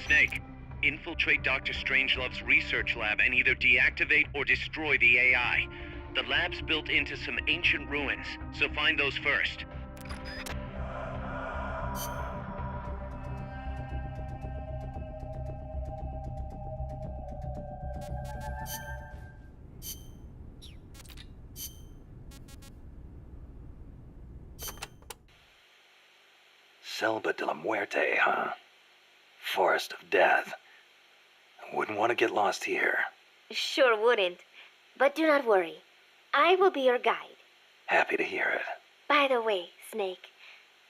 Snake, infiltrate Dr. Strangelove's research lab and either deactivate or destroy the AI. The lab's built into some ancient ruins, so find those first. Selva de la Muerte, huh? Forest of Death. Wouldn't want to get lost here. Sure wouldn't. But do not worry. I will be your guide. Happy to hear it. By the way, Snake,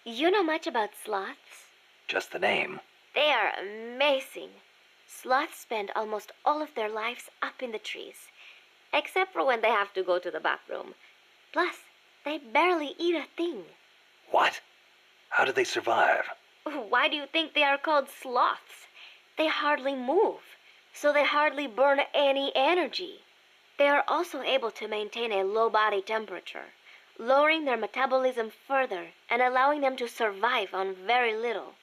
you know much about sloths? Just the name. They are amazing. Sloths spend almost all of their lives up in the trees, except for when they have to go to the bathroom. Plus, they barely eat a thing. What? How do they survive? Why do you think they are called sloths? They hardly move, so they hardly burn any energy. They are also able to maintain a low body temperature, lowering their metabolism further and allowing them to survive on very little.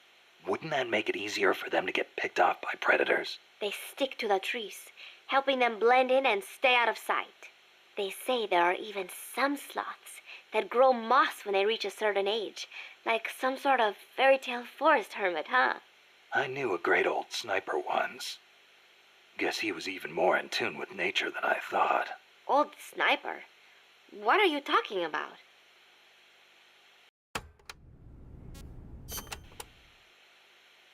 Wouldn't that make it easier for them to get picked off by predators? They stick to the trees, helping them blend in and stay out of sight. They say there are even some sloths that grow moss when they reach a certain age, like some sort of fairy tale forest hermit, huh? I knew a great old sniper once. Guess he was even more in tune with nature than I thought. Old sniper? What are you talking about?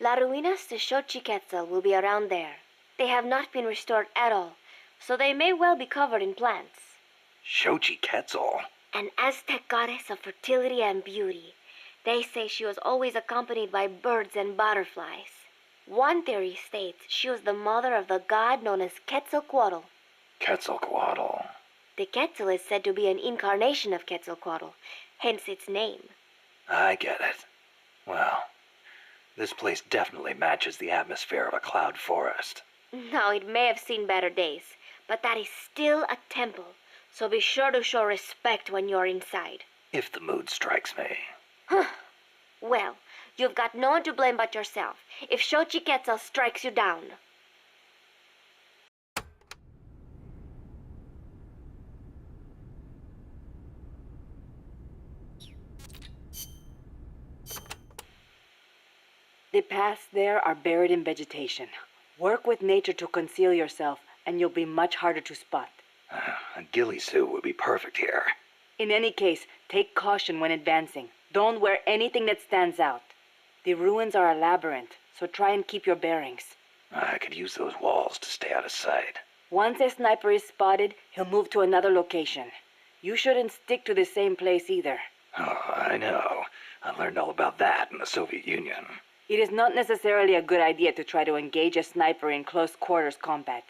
La Ruinas de Xochiquetzal will be around there. They have not been restored at all, so they may well be covered in plants. Xochiquetzal? An Aztec goddess of fertility and beauty. They say she was always accompanied by birds and butterflies. One theory states she was the mother of the god known as Quetzalcoatl. Quetzalcoatl. The Quetzal is said to be an incarnation of Quetzalcoatl, hence its name. I get it. Well, this place definitely matches the atmosphere of a cloud forest. Now, it may have seen better days, but that is still a temple, so be sure to show respect when you're inside. If the mood strikes me. Well, you've got no one to blame but yourself if Xochiquetzal strikes you down. The paths there are buried in vegetation. Work with nature to conceal yourself, and you'll be much harder to spot. A ghillie suit would be perfect here. In any case, take caution when advancing. Don't wear anything that stands out. The ruins are a labyrinth, so try and keep your bearings. I could use those walls to stay out of sight. Once a sniper is spotted, he'll move to another location. You shouldn't stick to the same place either. Oh, I know. I learned all about that in the Soviet Union. It is not necessarily a good idea to try to engage a sniper in close quarters combat.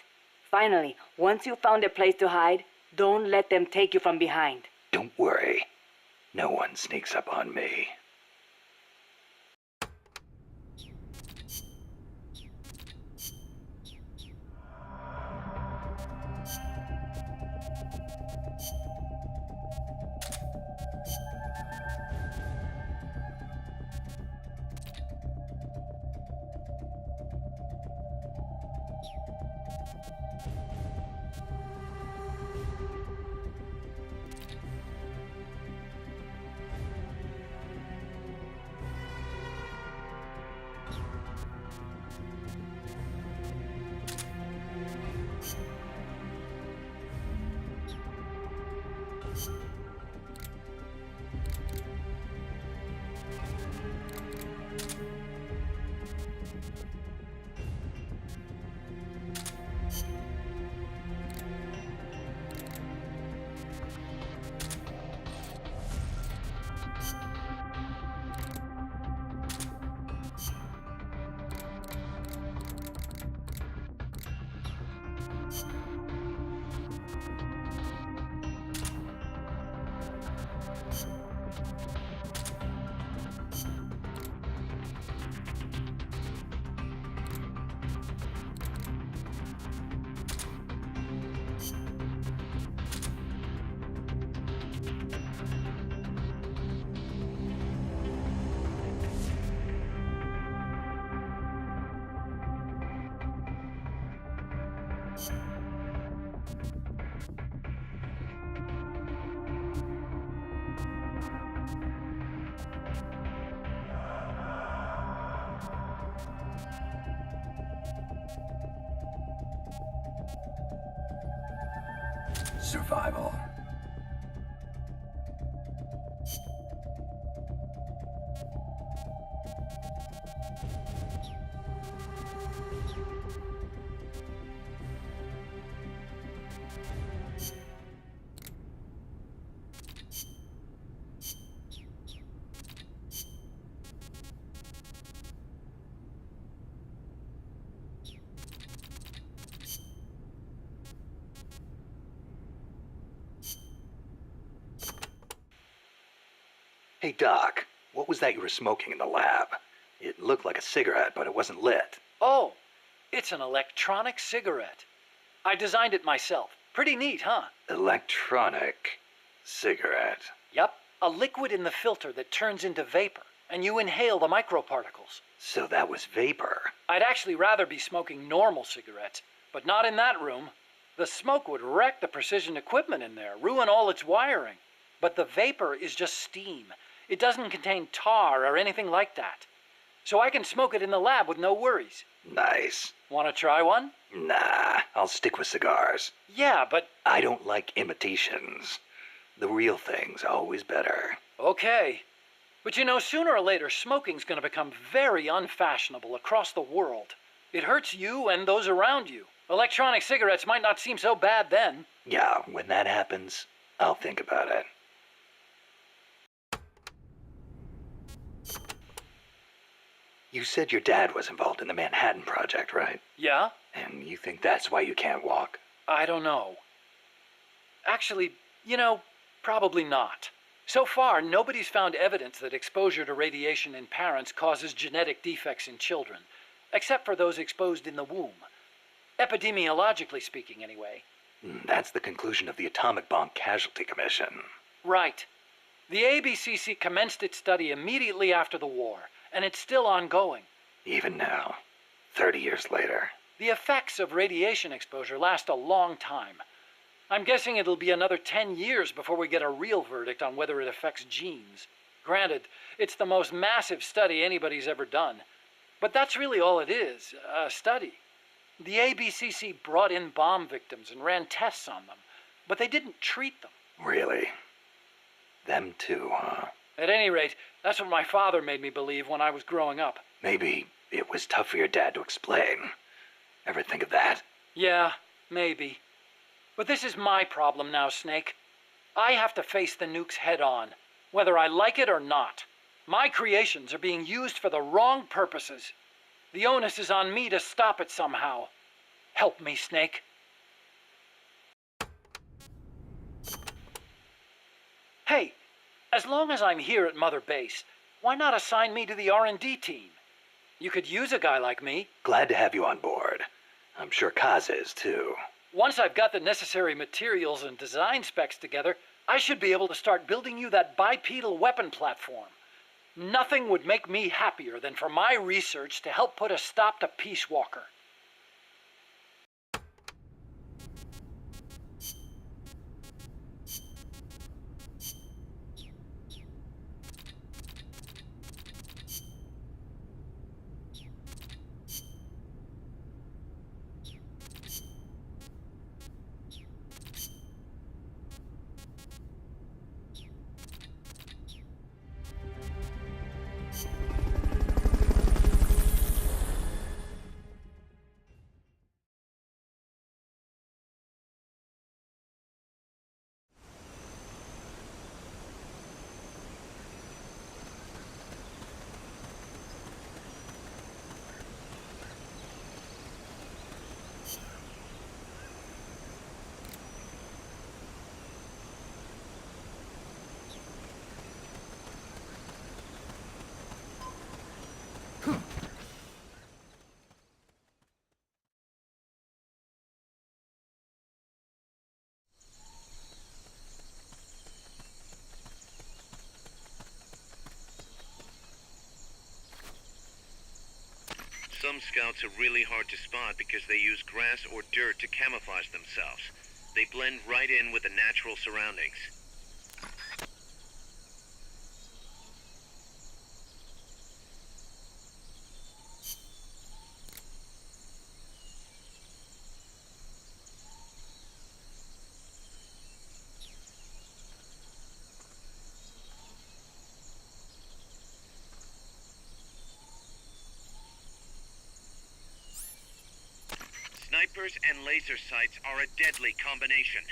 Finally, once you've found a place to hide, don't let them take you from behind. Don't worry. No one sneaks up on me. survival. Hey, Doc, what was that you were smoking in the lab? It looked like a cigarette, but it wasn't lit. Oh, it's an electronic cigarette. I designed it myself. Pretty neat, huh? Electronic cigarette. Yep, a liquid in the filter that turns into vapor, and you inhale the microparticles. So that was vapor. I'd actually rather be smoking normal cigarettes, but not in that room. The smoke would wreck the precision equipment in there, ruin all its wiring. But the vapor is just steam. It doesn't contain tar or anything like that. So I can smoke it in the lab with no worries. Nice. Want to try one? Nah, I'll stick with cigars. Yeah, but... I don't like imitations. The real thing's always better. Okay. But you know, sooner or later, smoking's gonna become very unfashionable across the world. It hurts you and those around you. Electronic cigarettes might not seem so bad then. Yeah, when that happens, I'll think about it. You said your dad was involved in the Manhattan Project, right? Yeah? And you think that's why you can't walk? I don't know. Actually, you know, probably not. So far, nobody's found evidence that exposure to radiation in parents causes genetic defects in children, except for those exposed in the womb. Epidemiologically speaking, anyway. That's the conclusion of the Atomic Bomb Casualty Commission. Right. The ABCC commenced its study immediately after the war, and it's still ongoing. Even now, 30 years later. The effects of radiation exposure last a long time. I'm guessing it'll be another 10 years before we get a real verdict on whether it affects genes. Granted, it's the most massive study anybody's ever done. But that's really all it is, a study. The ABCC brought in bomb victims and ran tests on them, but they didn't treat them. Really? Them too, huh? At any rate, that's what my father made me believe when I was growing up. Maybe it was tough for your dad to explain. Ever think of that? Yeah, maybe. But this is my problem now, Snake. I have to face the nukes head on, whether I like it or not. My creations are being used for the wrong purposes. The onus is on me to stop it somehow. Help me, Snake. Hey, as long as I'm here at Mother Base, why not assign me to the R&D team? You could use a guy like me. Glad to have you on board. I'm sure Kaz is, too. Once I've got the necessary materials and design specs together, I should be able to start building you that bipedal weapon platform. Nothing would make me happier than for my research to help put a stop to Peace Walker. Some scouts are really hard to spot because they use grass or dirt to camouflage themselves. They blend right in with the natural surroundings. and laser sights are a deadly combination.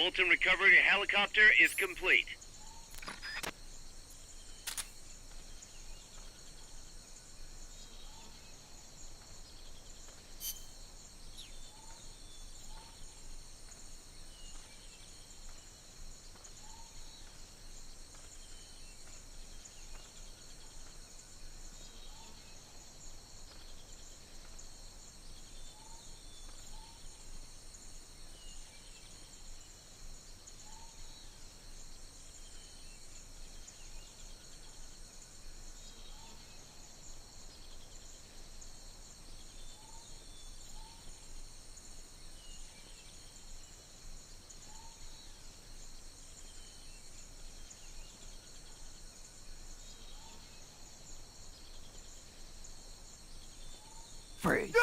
Fulton recovery helicopter is complete. Freeze.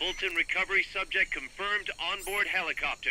Fulton recovery subject confirmed onboard helicopter.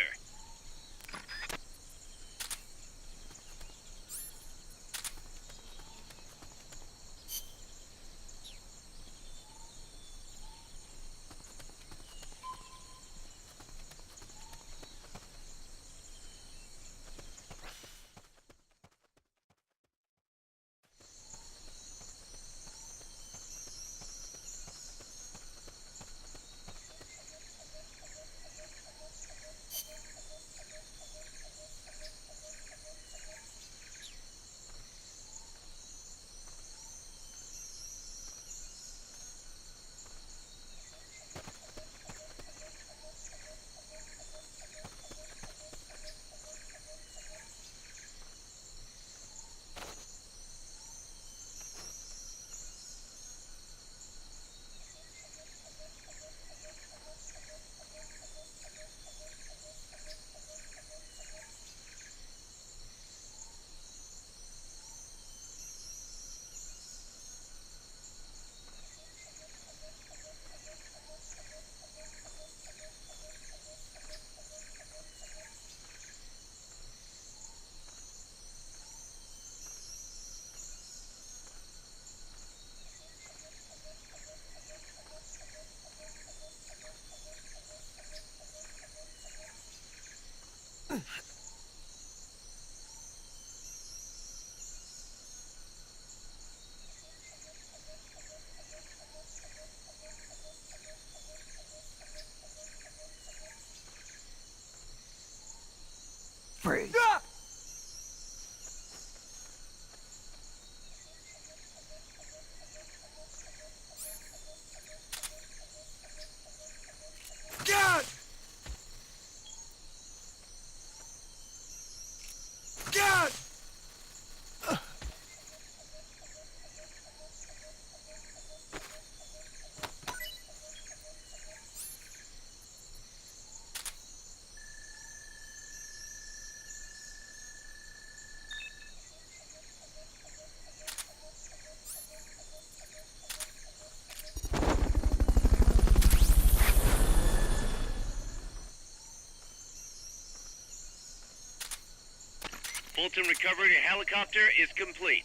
skeleton recovery helicopter is complete.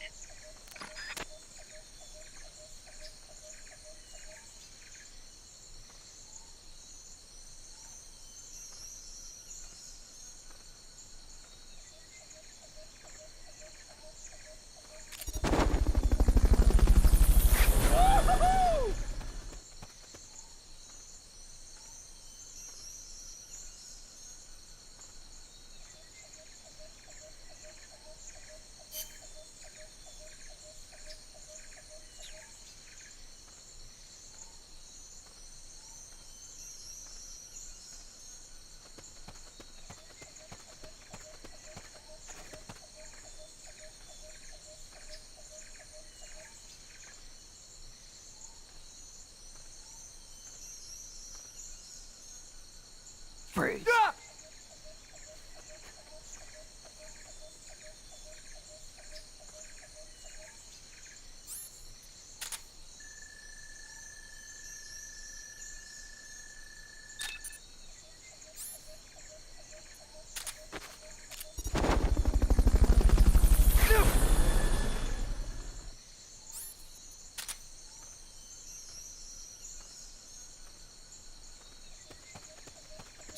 Freeze.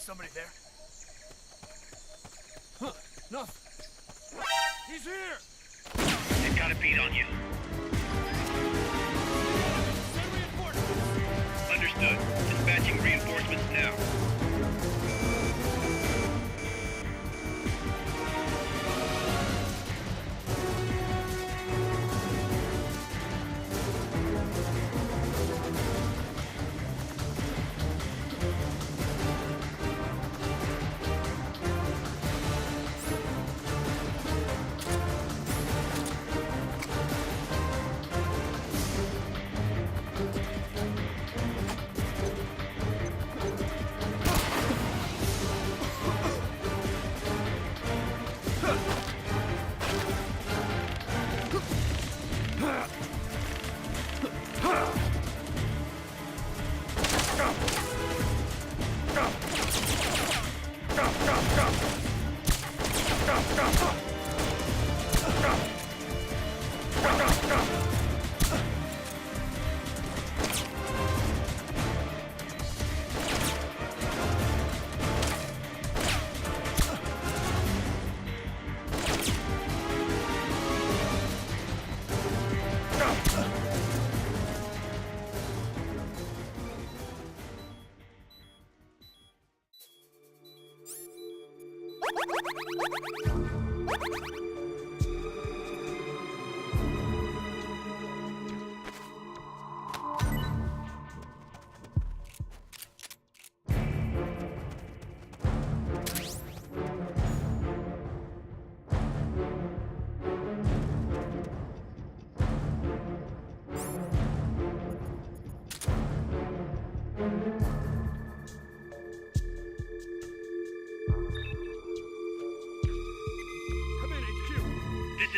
Somebody there? Huh, nothing. He's here! They've got a beat on you. Send reinforcements! Understood. Dispatching reinforcements now.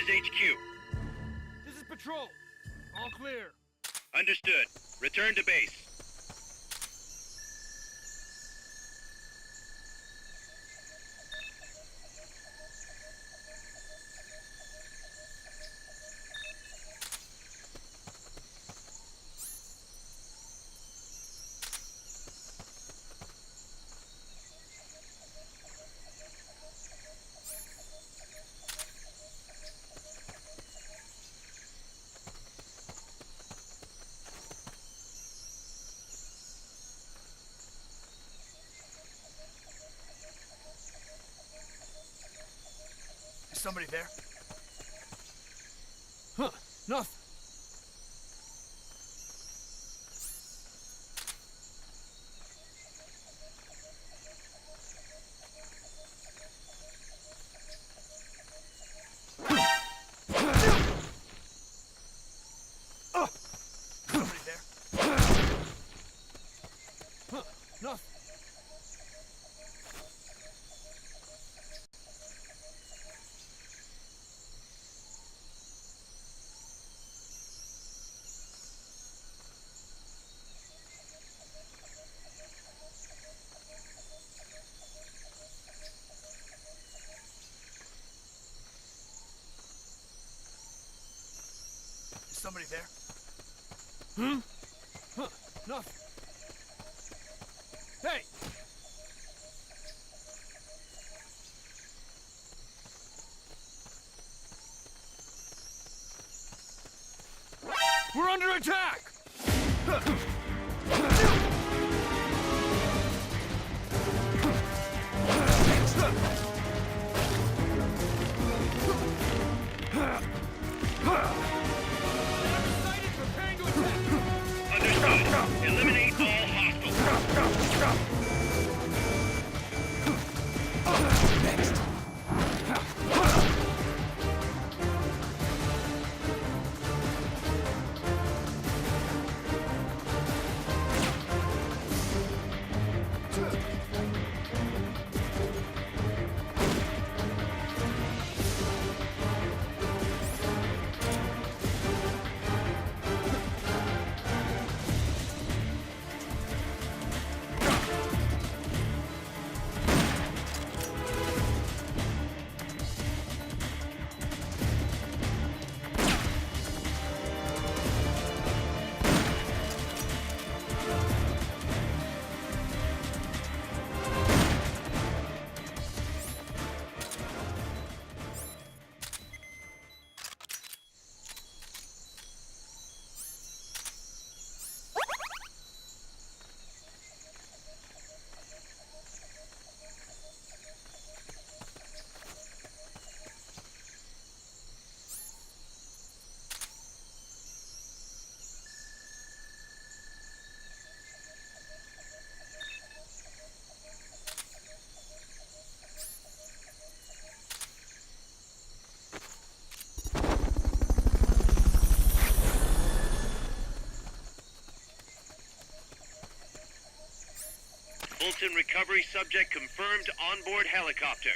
HQ. This is Patrol. All clear. Understood. Return to base. Is somebody there? Huh, nothing. Somebody there? Huh, nothing. somebody there? Hmm? Huh, nothing. Hey! We're under attack! Understood. Eliminate all hostiles. Next. Fulton recovery subject confirmed onboard helicopter.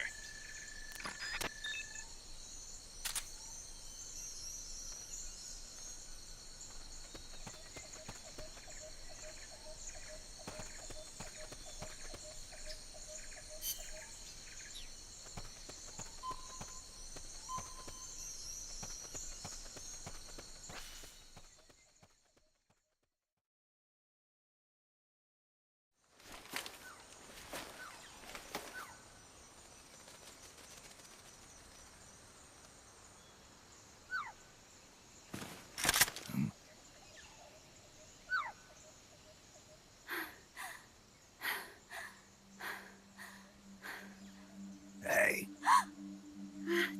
Hey.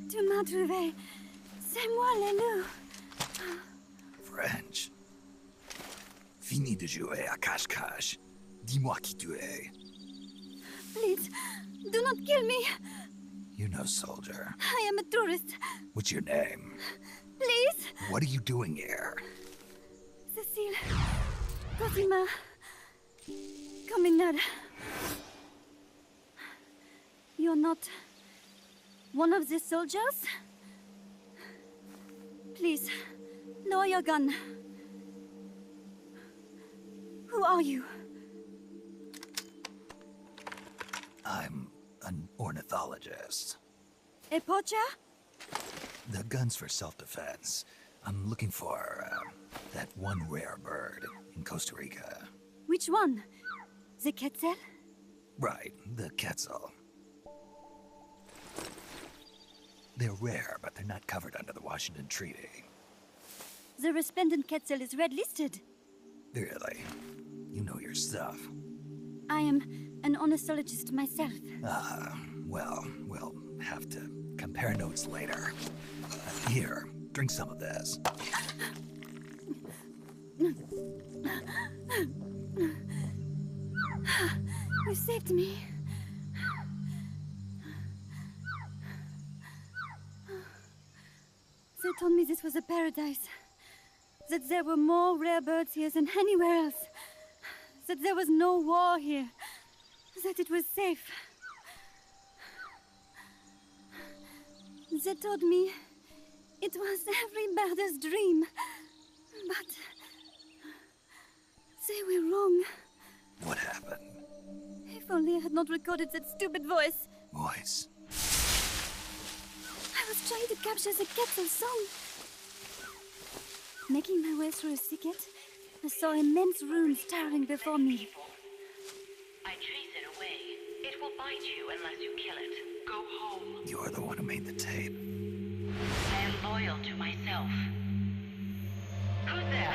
Tu m'as trouvé. C'est moi, le loup. French. Fini de jouer à cache-cache. Dis-moi qui tu es. Please, do not kill me. You're no soldier. I am a tourist. What's your name? Please. What are you doing here? Cecile. Cosima. Caminada. You're not one of the soldiers? Please, lower your gun. Who are you? I'm an ornithologist. A poacher? The gun's for self-defense. I'm looking for that one rare bird in Costa Rica. Which one? The quetzal? Right, the quetzal. They're rare, but they're not covered under the Washington Treaty. The resplendent quetzal is red-listed. Really? You know your stuff. I am an ornithologist myself. Well, we'll have to compare notes later. Here, drink some of this. You saved me. They told me this was a paradise. That there were more rare birds here than anywhere else. That there was no war here. That it was safe. They told me it was every birder's dream. But they were wrong. What happened? If only I had not recorded that stupid voice. Voice? I was trying to capture the quetzal song. Making my way through a thicket, I saw immense runes towering before me. I chase it away. It will bite you unless you kill it. Go home. You're the one who made the tape. I am loyal to myself. Who's there?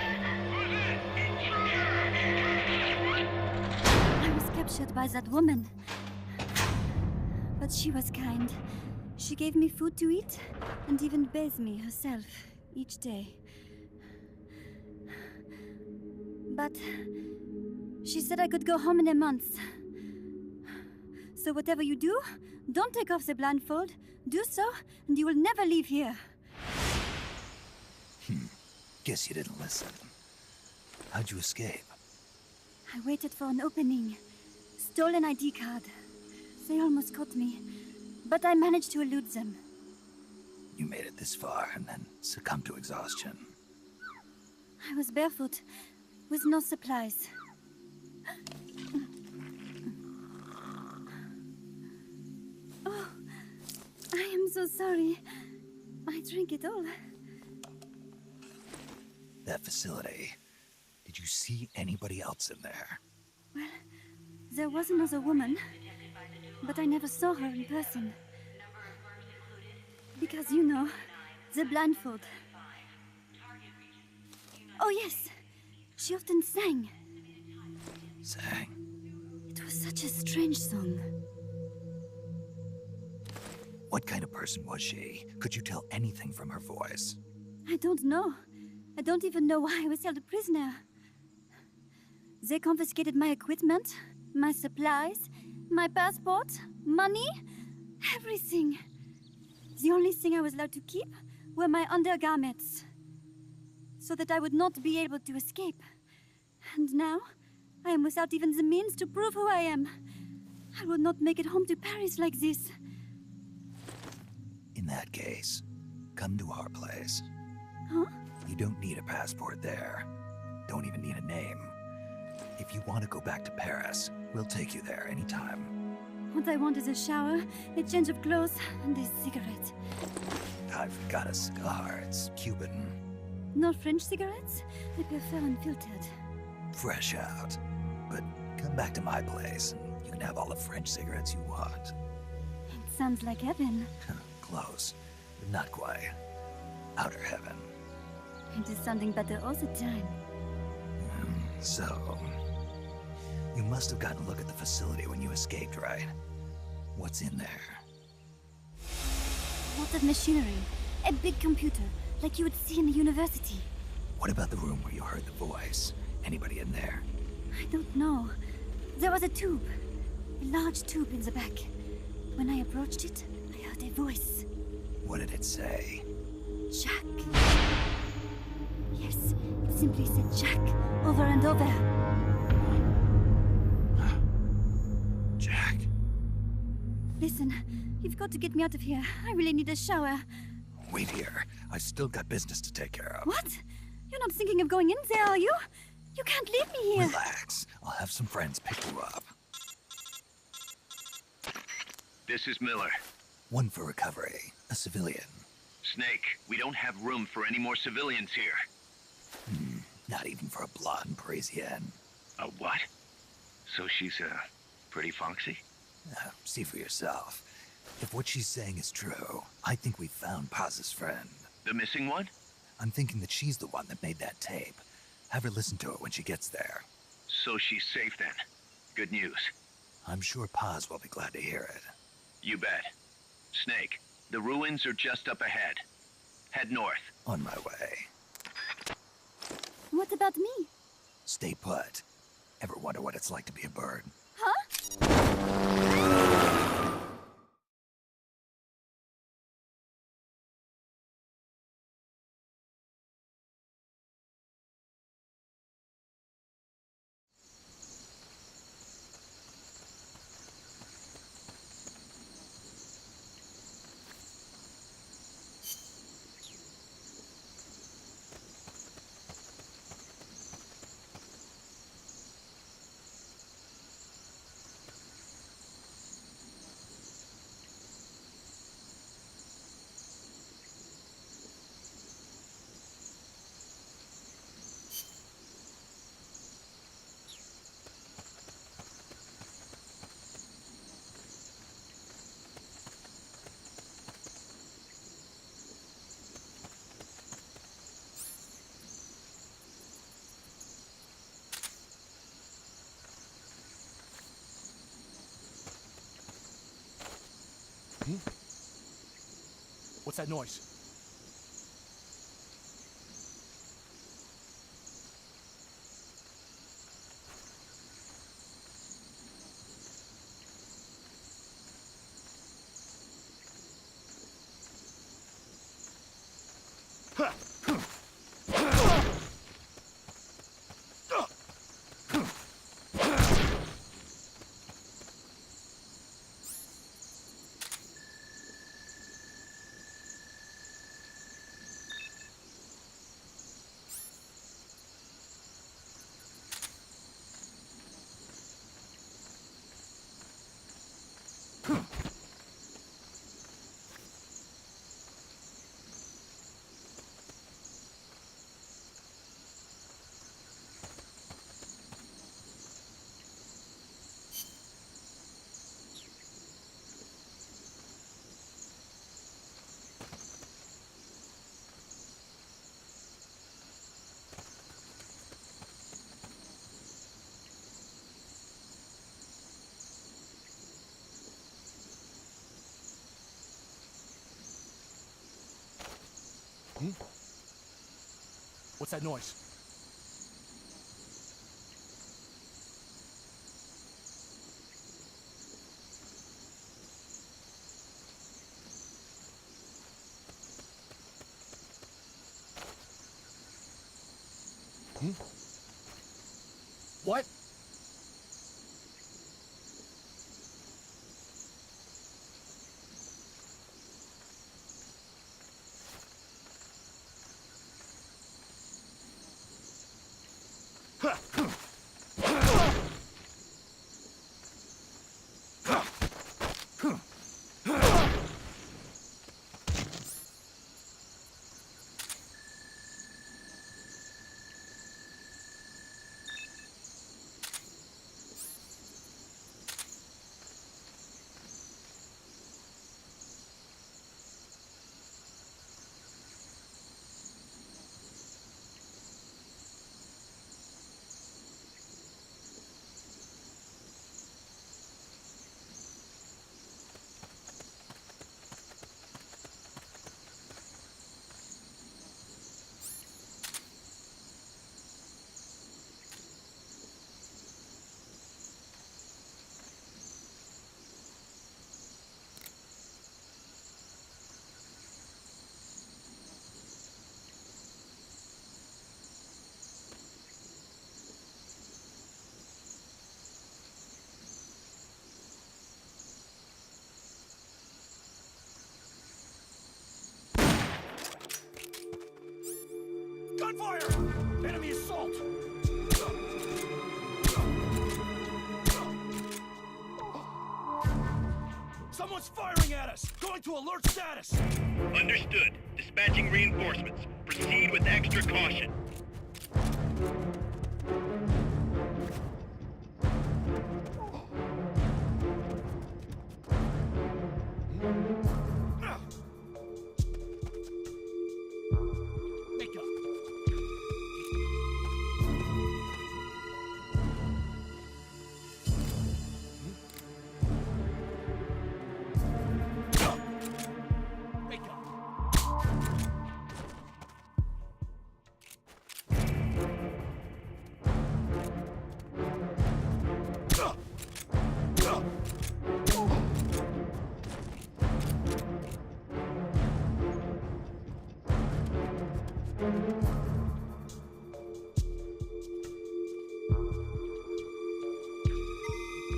I was captured by that woman. But she was kind. She gave me food to eat and even bathed me herself each day. But she said I could go home in a month. So whatever you do, don't take off the blindfold. Do so, and you will never leave here. Guess you didn't listen. How'd you escape? I waited for an opening. Stole an ID card. They almost caught me, but I managed to elude them. You made it this far and then succumbed to exhaustion. I was barefoot, with no supplies. Oh, I am so sorry. I drank it all. That facility. Did you see anybody else in there? Well, there was another woman, but I never saw her in person. Because, you know, the blindfold. Oh, yes. She often sang. Sang? It was such a strange song. What kind of person was she? Could you tell anything from her voice? I don't know. I don't even know why I was held a prisoner. They confiscated my equipment, my supplies, my passport, money, everything. The only thing I was allowed to keep were my undergarments, so that I would not be able to escape. And now, I am without even the means to prove who I am. I will not make it home to Paris like this. In that case, come to our place. Huh? You don't need a passport there. Don't even need a name. If you want to go back to Paris, we'll take you there anytime. What I want is a shower, a change of clothes, and a cigarette. I've got a cigar. It's Cuban. No French cigarettes? I prefer unfiltered. Fresh out. But come back to my place, and you can have all the French cigarettes you want. It sounds like heaven. Close, but not quite. Outer heaven. It is sounding better all the time. So, you must have gotten a look at the facility when you escaped, right? What's in there? Lots of machinery. A big computer, like you would see in a university. What about the room where you heard the voice? Anybody in there? I don't know. There was a tube. A large tube in the back. When I approached it, I heard a voice. What did it say? Jack. Yes, it simply said Jack over and over. Jack. Listen, you've got to get me out of here. I really need a shower. Wait here. I still got business to take care of. What? You're not thinking of going in there, are you? You can't leave me here. Relax. I'll have some friends pick you up. This is Miller. One for recovery. A civilian. Snake, we don't have room for any more civilians here. Not even for a blonde Parisienne. A what? So she's, pretty foxy? See for yourself. If what she's saying is true, I think we've found Paz's friend. The missing one? I'm thinking that she's the one that made that tape. Have her listen to it when she gets there. So she's safe then. Good news. I'm sure Paz will be glad to hear it. You bet. Snake, the ruins are just up ahead. Head north. On my way. What about me? Stay put. Ever wonder what it's like to be a bird? Huh? What's that noise? What's that noise? What? Gunfire! Enemy assault! Someone's firing at us! Going to alert status! Understood. Dispatching reinforcements. Proceed with extra caution. Make up! Make up!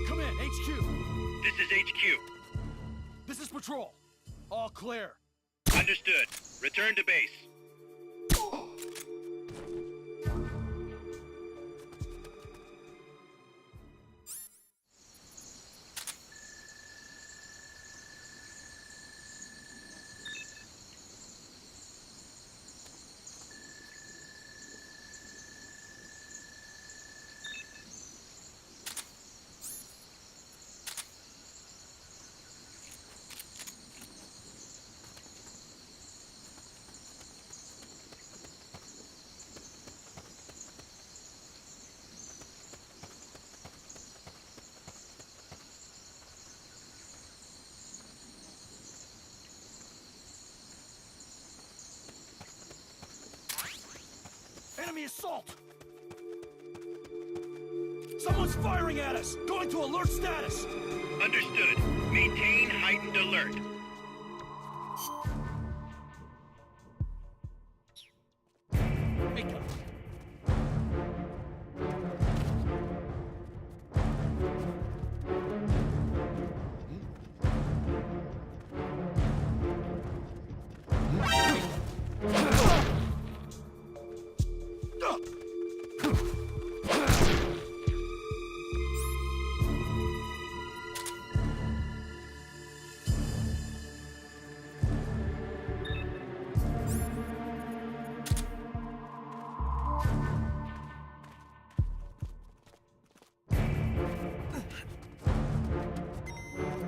Come in, HQ! This is HQ. This is patrol. All clear. Understood. Return to base. Enemy assault! Someone's firing at us! Going to alert status! Understood. Maintain heightened alert. Rica.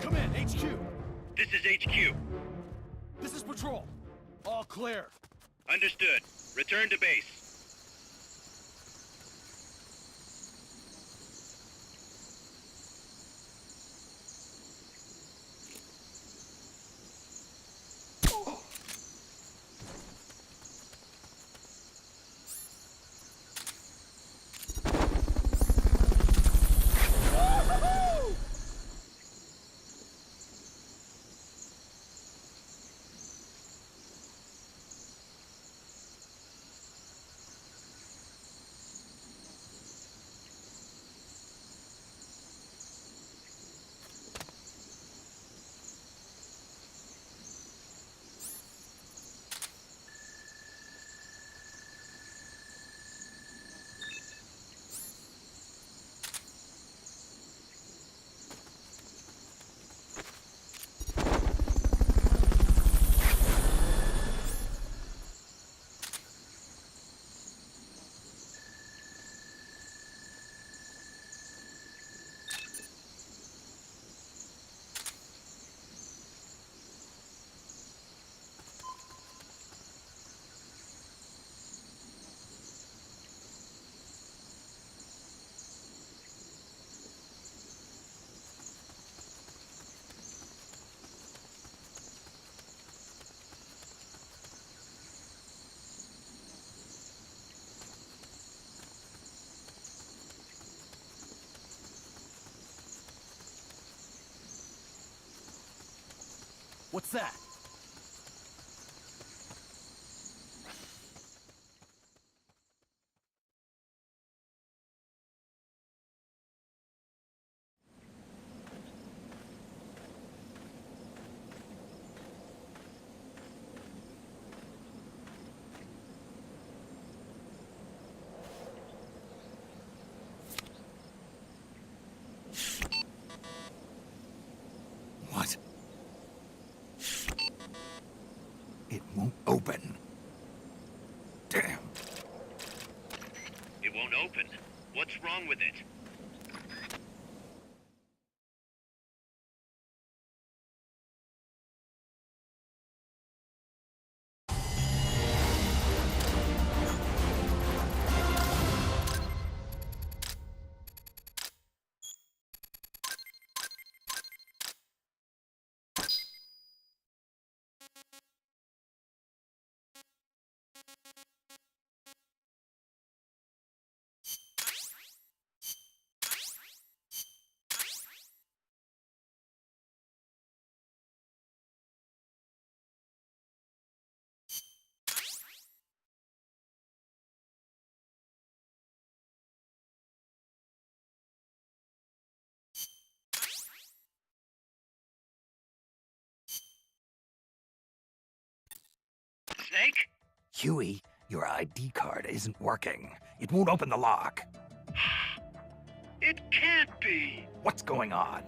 Come in, HQ. This is HQ. This is Patrol. All clear. Understood. Return to base. What's that? What? It won't open. Damn. It won't open. What's wrong with it? Snake? Huey, your ID card isn't working. It won't open the lock. It can't be. What's going on?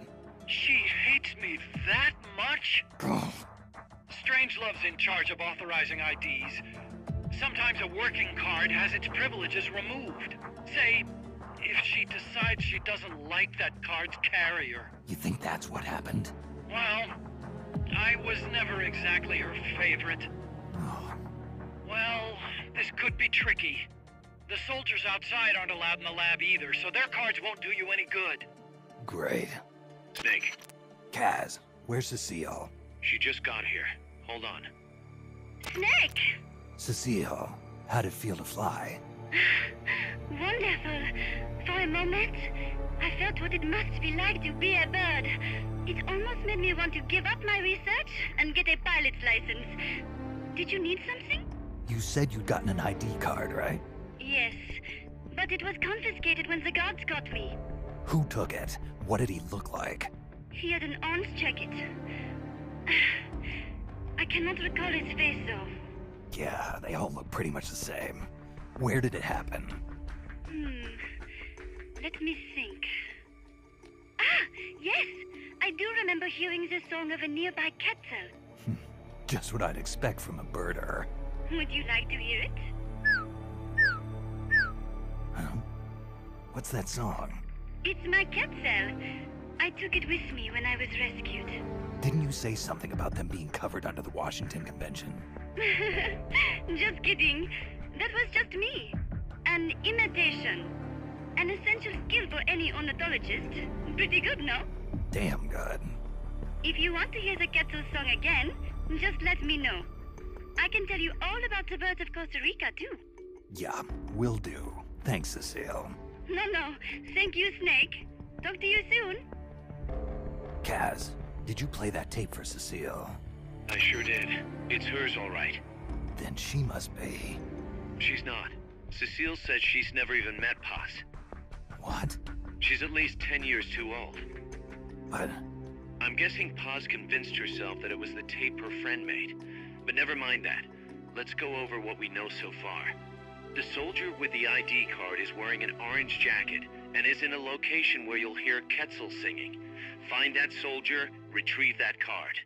She hates me that much? Strangelove's in charge of authorizing IDs. Sometimes a working card has its privileges removed. Say, if she decides she doesn't like that card's carrier. You think that's what happened? Well, I was never exactly her favorite. Oh, Well, this could be tricky. The soldiers outside aren't allowed in the lab either, so their cards won't do you any good. great. Snake, Kaz, where's Cecile? she just got here. Hold on. Snake! Cecile, how'd it feel to fly? Wonderful. For a moment, I felt what it must be like to be a bird. It almost made me want to give up my research and get a pilot's license. Did you need something? You said you'd gotten an ID card, right? Yes, but it was confiscated when the guards caught me. Who took it? What did he look like? He had an orange jacket. I cannot recall his face, though. Yeah, they all look pretty much the same. Where did it happen? Let me think. Ah, yes! I do remember hearing the song of a nearby cattle. Just what I'd expect from a birder. Would you like to hear it? Huh? What's that song? It's my cat cell. I took it with me when I was rescued. Didn't you say something about them being covered under the Washington Convention? Just kidding. That was just me. An imitation. An essential skill for any ornithologist. Pretty good, no? Damn good. If you want to hear the Quetzal song again, just let me know. I can tell you all about the birds of Costa Rica, too. Yeah, will do. Thanks, Cecile. No. Thank you, Snake. Talk to you soon. Kaz, did you play that tape for Cecile? I sure did. It's hers, all right. Then she must be... She's not. Cecile says she's never even met Paz. What? She's at least 10 years too old. But... I'm guessing Paz convinced herself that it was the tape her friend made. But never mind that. Let's go over what we know so far. The soldier with the ID card is wearing an orange jacket and is in a location where you'll hear Quetzal singing. Find that soldier, retrieve that card.